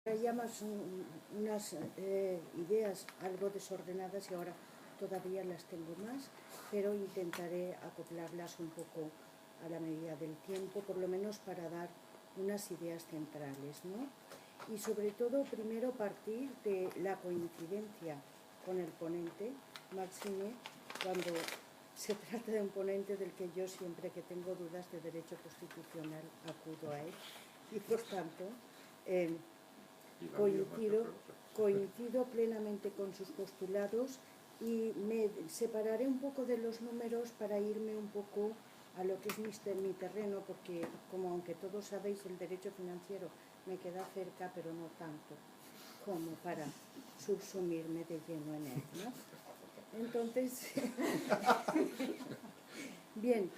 Traía más unas ideas algo desordenadas y ahora todavía las tengo más, pero intentaré acoplarlas un poco a la medida del tiempo, por lo menos para dar unas ideas centrales, ¿no? Y sobre todo, primero partir de la coincidencia con el ponente, Maxime, cuando se trata de un ponente del que yo siempre que tengo dudas de derecho constitucional acudo a él, y por tanto coincido plenamente con sus postulados y me separaré un poco de los números para irme un poco a lo que es mi terreno, porque como aunque todos sabéis el derecho financiero me queda cerca, pero no tanto como para subsumirme de lleno en él, ¿no? Entonces, bien,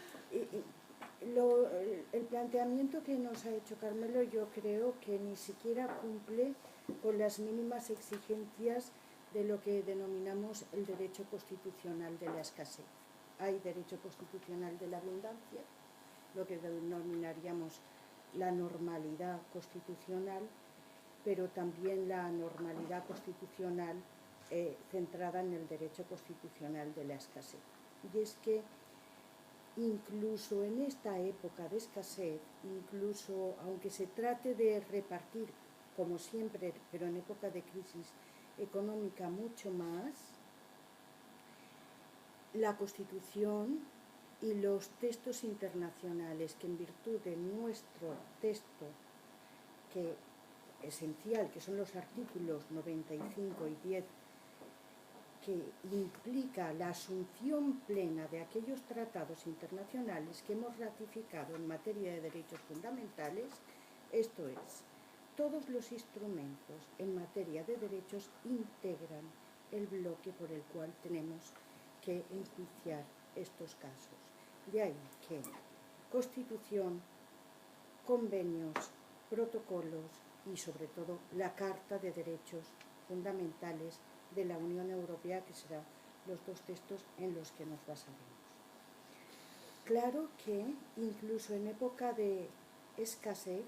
el planteamiento que nos ha hecho Carmelo yo creo que ni siquiera cumple con las mínimas exigencias de lo que denominamos el derecho constitucional de la escasez. Hay derecho constitucional de la abundancia, lo que denominaríamos la normalidad constitucional, pero también la normalidad constitucional centrada en el derecho constitucional de la escasez. Y es que incluso en esta época de escasez, incluso aunque se trate de repartir, como siempre, pero en época de crisis económica mucho más, la Constitución y los textos internacionales que en virtud de nuestro texto que esencial, que son los artículos 95 y 10, que implica la asunción plena de aquellos tratados internacionales que hemos ratificado en materia de derechos fundamentales, esto es, todos los instrumentos en materia de derechos integran el bloque por el cual tenemos que enjuiciar estos casos. De ahí que Constitución, convenios, protocolos y sobre todo la Carta de Derechos Fundamentales de la Unión Europea, que serán los dos textos en los que nos basaremos. Claro que incluso en época de escasez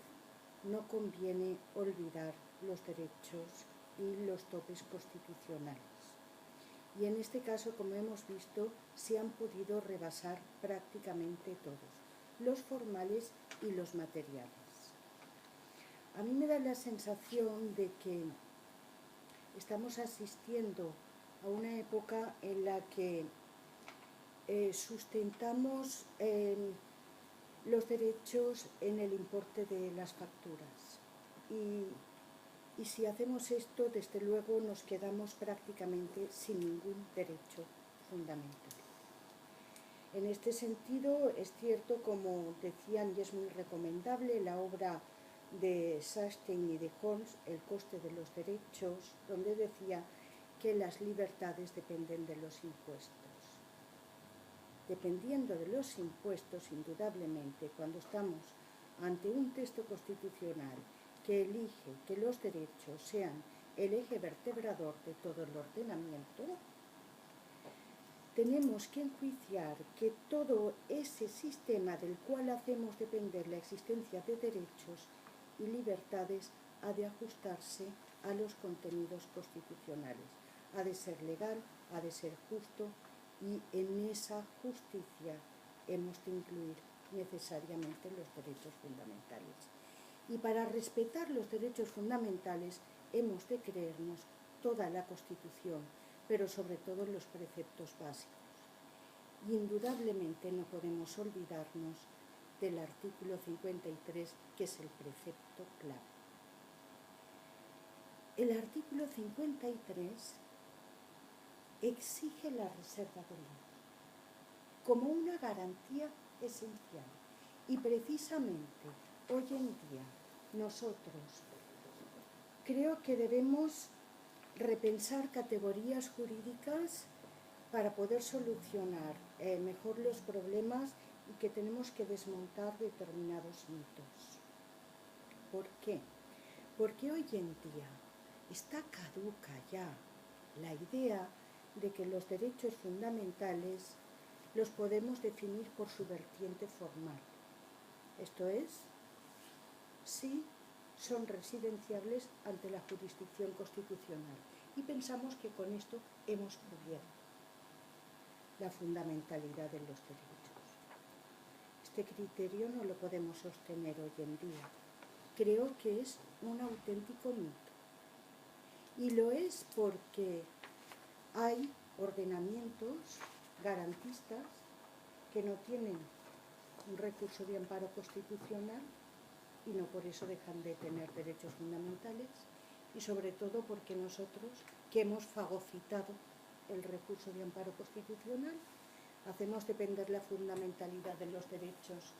no conviene olvidar los derechos y los topes constitucionales. Y en este caso, como hemos visto, se han podido rebasar prácticamente todos, los formales y los materiales. A mí me da la sensación de que estamos asistiendo a una época en la que sustentamos los derechos en el importe de las facturas. Y si hacemos esto, desde luego nos quedamos prácticamente sin ningún derecho fundamental. En este sentido, es cierto, como decían, y es muy recomendable, la obra de Sachstein y de Holmes, El coste de los derechos, donde decía que las libertades dependen de los impuestos. Dependiendo de los impuestos, indudablemente, cuando estamos ante un texto constitucional que elige que los derechos sean el eje vertebrador de todo el ordenamiento, tenemos que enjuiciar que todo ese sistema del cual hacemos depender la existencia de derechos y libertades ha de ajustarse a los contenidos constitucionales. Ha de ser legal, ha de ser justo, y en esa justicia hemos de incluir necesariamente los derechos fundamentales. Y para respetar los derechos fundamentales hemos de creernos toda la Constitución, pero sobre todo los preceptos básicos. Y indudablemente no podemos olvidarnos del artículo 53, que es el precepto clave. El artículo 53 exige la reserva de ley como una garantía esencial. Y precisamente hoy en día nosotros creo que debemos repensar categorías jurídicas para poder solucionar mejor los problemas y que tenemos que desmontar determinados mitos. ¿Por qué? Porque hoy en día está caduca ya la idea de que los derechos fundamentales los podemos definir por su vertiente formal. Esto es, sí son residenciables ante la jurisdicción constitucional. Y pensamos que con esto hemos cubierto la fundamentalidad de los derechos. Este criterio no lo podemos sostener hoy en día. Creo que es un auténtico mito. Y lo es porque hay ordenamientos garantistas que no tienen un recurso de amparo constitucional y no por eso dejan de tener derechos fundamentales, y sobre todo porque nosotros, que hemos fagocitado el recurso de amparo constitucional, hacemos depender la fundamentalidad de los derechos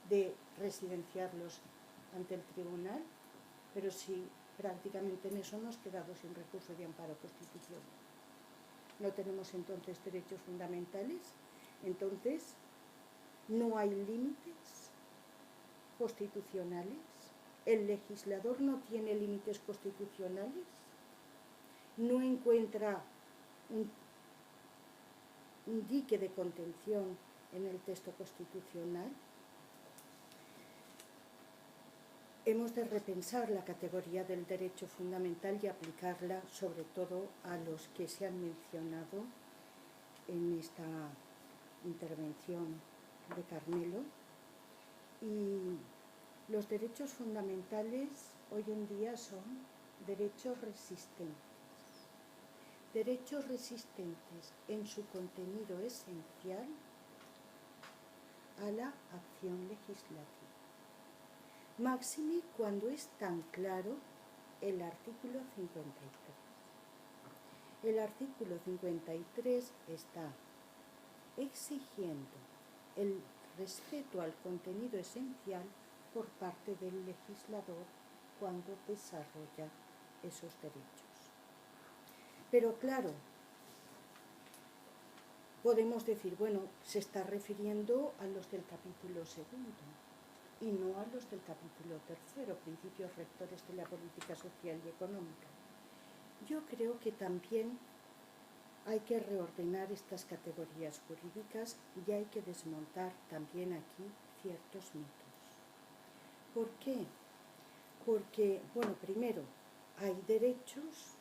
de residenciarlos ante el tribunal, pero si prácticamente en eso nos quedamos sin recurso de amparo constitucional. No tenemos entonces derechos fundamentales, entonces no hay límites constitucionales, el legislador no tiene límites constitucionales, no encuentra un dique de contención en el texto constitucional. Hemos de repensar la categoría del derecho fundamental y aplicarla sobre todo a los que se han mencionado en esta intervención de Carmelo. Y los derechos fundamentales hoy en día son derechos resistentes en su contenido esencial a la acción legislativa. Máxime cuando es tan claro el artículo 53. El artículo 53 está exigiendo el respeto al contenido esencial por parte del legislador cuando desarrolla esos derechos. Pero claro, podemos decir, bueno, se está refiriendo a los del capítulo segundo y no a los del capítulo tercero, principios rectores de la política social y económica. Yo creo que también hay que reordenar estas categorías jurídicas y hay que desmontar también aquí ciertos mitos. ¿Por qué? Porque, bueno, primero, hay derechos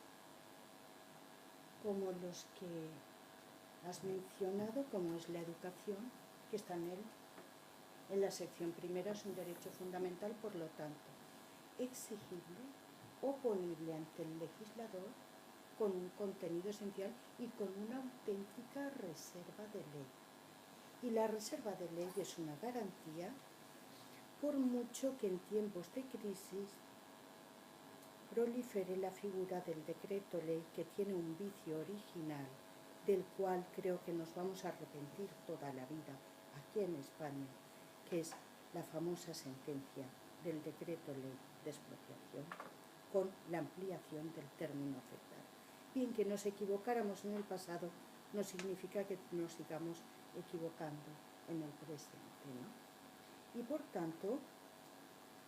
como los que has mencionado, como es la educación, que está en la sección primera, es un derecho fundamental, por lo tanto, exigible o ponible ante el legislador con un contenido esencial y con una auténtica reserva de ley. Y la reserva de ley es una garantía, por mucho que en tiempos de crisis prolifere la figura del decreto ley, que tiene un vicio original, del cual creo que nos vamos a arrepentir toda la vida aquí en España, que es la famosa sentencia del decreto ley de expropiación, con la ampliación del término afectado. Bien, que nos equivocáramos en el pasado no significa que nos sigamos equivocando en el presente, ¿no? Y por tanto,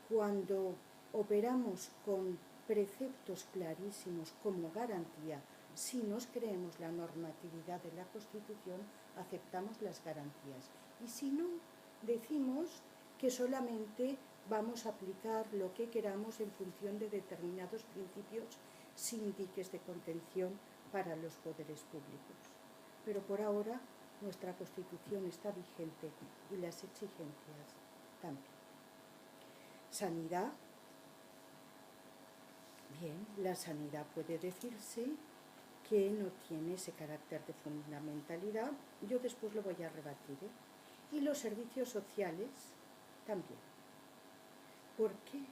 cuando operamos con preceptos clarísimos como garantía, si nos creemos la normatividad de la Constitución, aceptamos las garantías. Y si no, decimos que solamente vamos a aplicar lo que queramos en función de determinados principios sin diques de contención para los poderes públicos. Pero por ahora nuestra Constitución está vigente y las exigencias también. Sanidad. Bien, la sanidad puede decirse que no tiene ese carácter de fundamentalidad. Yo después lo voy a rebatir, ¿eh? Y los servicios sociales también. ¿Por qué?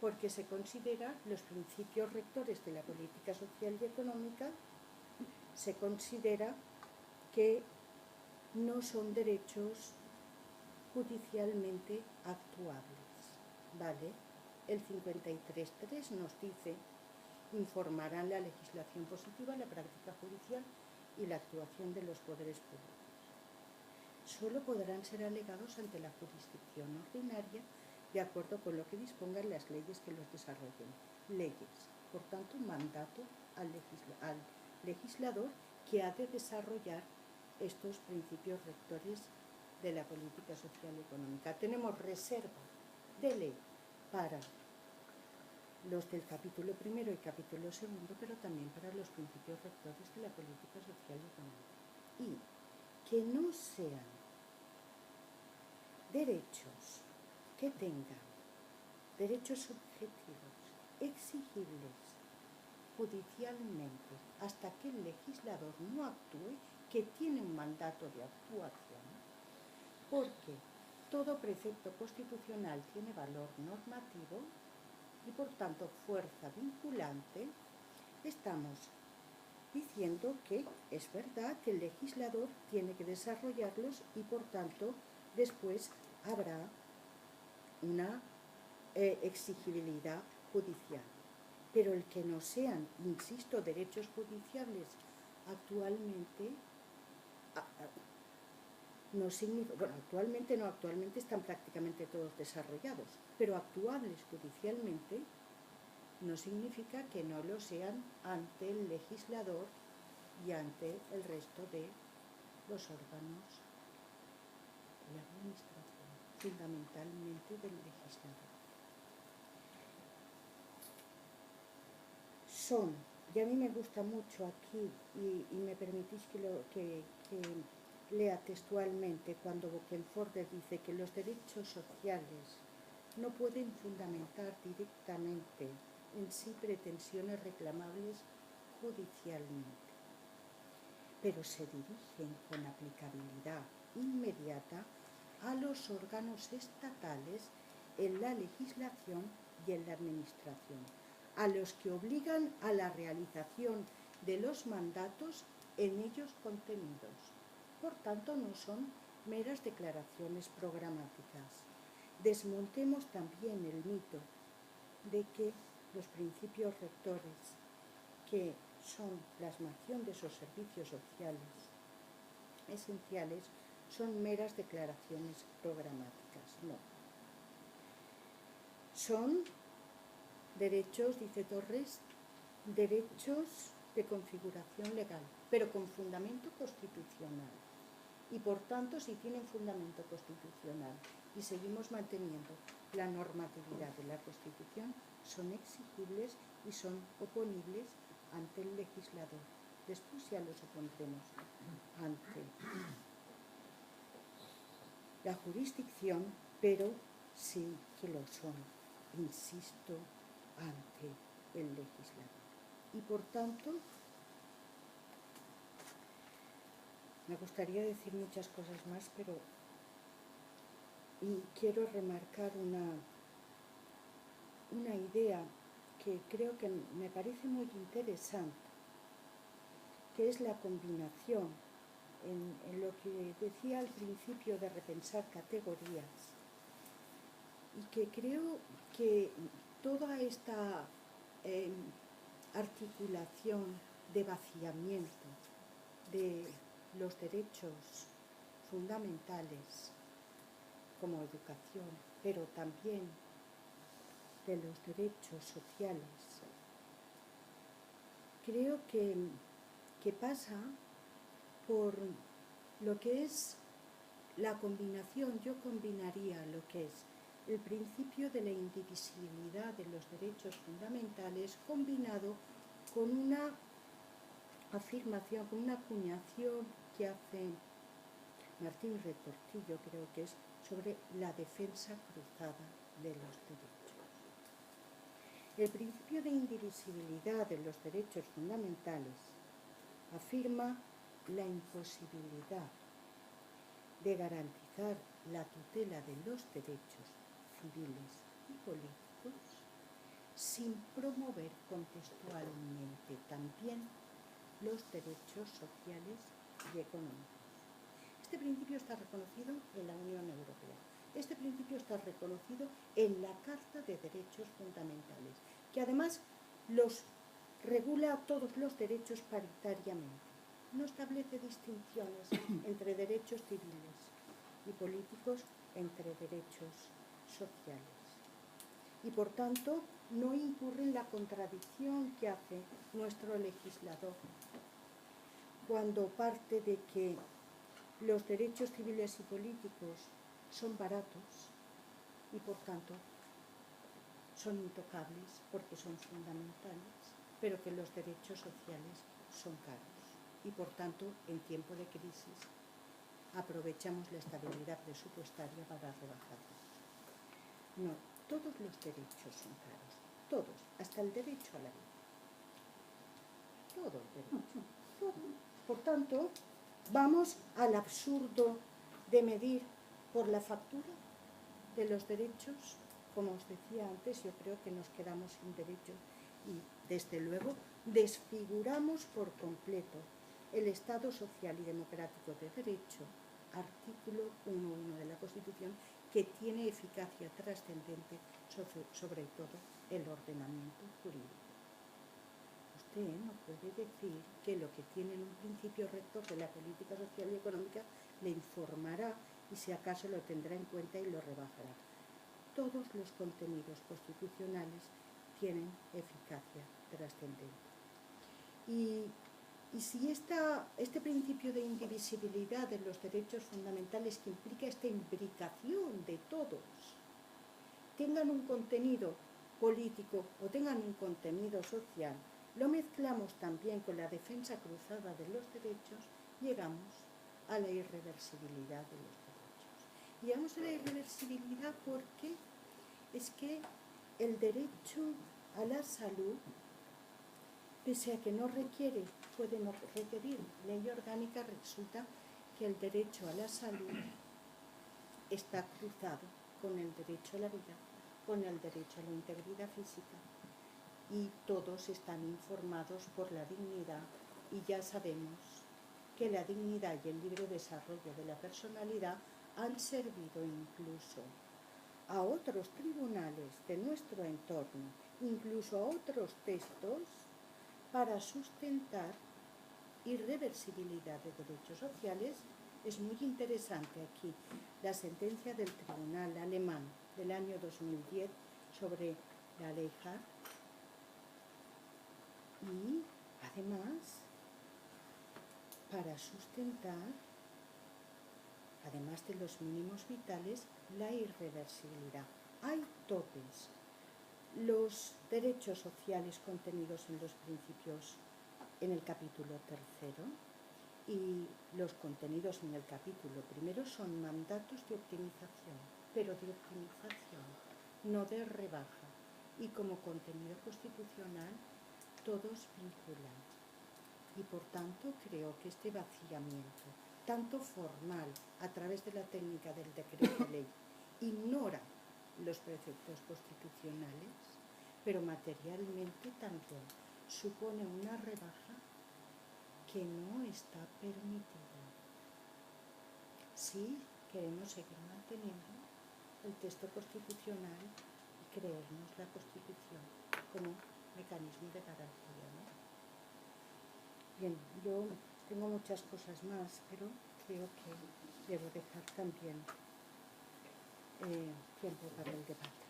Porque se considera los principios rectores de la política social y económica, se considera que no son derechos judicialmente actuables, ¿vale? El 53.3 nos dice: informarán la legislación positiva, la práctica judicial y la actuación de los poderes públicos. Solo podrán ser alegados ante la jurisdicción ordinaria de acuerdo con lo que dispongan las leyes que los desarrollen. Leyes, por tanto, un mandato al legislador que ha de desarrollar estos principios rectores de la política social y económica. Tenemos reserva de ley para los del capítulo primero y capítulo segundo, pero también para los principios rectores de la política social y económica. Y que no sean derechos que tengan derechos subjetivos exigibles judicialmente hasta que el legislador no actúe, que tiene un mandato de actuación, porque todo precepto constitucional tiene valor normativo y por tanto fuerza vinculante. Estamos diciendo que es verdad que el legislador tiene que desarrollarlos y por tanto después habrá una exigibilidad judicial. Pero el que no sean, insisto, derechos judiciales actualmente no significa, bueno, actualmente están prácticamente todos desarrollados, pero actuables judicialmente no significa que no lo sean ante el legislador y ante el resto de los órganos de la administración, fundamentalmente del legislador. Son, y a mí me gusta mucho aquí, y me permitís que lea textualmente cuando Bokenförde dice que los derechos sociales no pueden fundamentar directamente en sí pretensiones reclamables judicialmente, pero se dirigen con aplicabilidad inmediata a los órganos estatales en la legislación y en la administración, a los que obligan a la realización de los mandatos en ellos contenidos. Por tanto, no son meras declaraciones programáticas. Desmontemos también el mito de que los principios rectores, que son plasmación de esos servicios sociales esenciales, son meras declaraciones programáticas. No. Son derechos, dice Torres, derechos de configuración legal, pero con fundamento constitucional. Y por tanto, si tienen fundamento constitucional y seguimos manteniendo la normatividad de la Constitución, son exigibles y son oponibles ante el legislador. Después ya los opondremos ante la jurisdicción, pero sí que lo son, insisto, ante el legislador. Y por tanto, me gustaría decir muchas cosas más, pero quiero remarcar una idea que creo que me parece muy interesante, que es la combinación en lo que decía al principio de repensar categorías, y que creo que toda esta articulación de vaciamiento de los derechos fundamentales como educación, pero también de los derechos sociales, creo que pasa por lo que es la combinación. Yo combinaría lo que es el principio de la indivisibilidad de los derechos fundamentales combinado con una afirmación, con una acuñación que hace Martín Retortillo, creo que es, sobre la defensa cruzada de los derechos. El principio de indivisibilidad de los derechos fundamentales afirma la imposibilidad de garantizar la tutela de los derechos civiles y políticos sin promover contextualmente también los derechos sociales y económicos. Este principio está reconocido en la Unión Europea. Este principio está reconocido en la Carta de Derechos Fundamentales, que además los regula a todos los derechos paritariamente. No establece distinciones entre derechos civiles y políticos, entre derechos sociales. Y por tanto, no incurre en la contradicción que hace nuestro legislador cuando parte de que los derechos civiles y políticos son baratos y por tanto son intocables porque son fundamentales, pero que los derechos sociales son caros y por tanto en tiempo de crisis aprovechamos la estabilidad presupuestaria para rebajarlos. No, todos los derechos son caros, todos, hasta el derecho a la vida. Todo el derecho, todo. Por tanto, vamos al absurdo de medir por la factura de los derechos. Como os decía antes, yo creo que nos quedamos sin derechos y, desde luego, desfiguramos por completo el Estado social y democrático de derecho, artículo 1.1 de la Constitución, que tiene eficacia trascendente sobre todo el ordenamiento jurídico. Usted no puede decir que lo que tiene en un principio rector de la política social y económica le informará y si acaso lo tendrá en cuenta y lo rebajará. Todos los contenidos constitucionales tienen eficacia trascendente. Y si este principio de indivisibilidad de los derechos fundamentales que implica esta imbricación de todos tengan un contenido político o tengan un contenido social, lo mezclamos también con la defensa cruzada de los derechos, llegamos a la irreversibilidad de los derechos. Llegamos a la irreversibilidad porque es que el derecho a la salud, pese a que no requiere, puede no requerir ley orgánica, resulta que el derecho a la salud está cruzado con el derecho a la vida, con el derecho a la integridad física, y todos están informados por la dignidad, y ya sabemos que la dignidad y el libre desarrollo de la personalidad han servido incluso a otros tribunales de nuestro entorno, incluso a otros textos, para sustentar irreversibilidad de derechos sociales. Es muy interesante aquí la sentencia del tribunal alemán del año 2010 sobre la ley Hart, y además para sustentar, además de los mínimos vitales, la irreversibilidad. Hay topes. Los derechos sociales contenidos en los principios en el capítulo 3 y los contenidos en el capítulo 1 son mandatos de optimización, pero de optimización, no de rebaja. Y como contenido constitucional, todos vinculan. Y por tanto creo que este vaciamiento, tanto formal a través de la técnica del decreto ley, ignora los preceptos constitucionales, pero materialmente también supone una rebaja que no está permitida si queremos seguir manteniendo el texto constitucional y creernos la Constitución como mecanismo de garantía, ¿no? Bien, yo tengo muchas cosas más, pero creo que debo dejar también tiempo para el debate.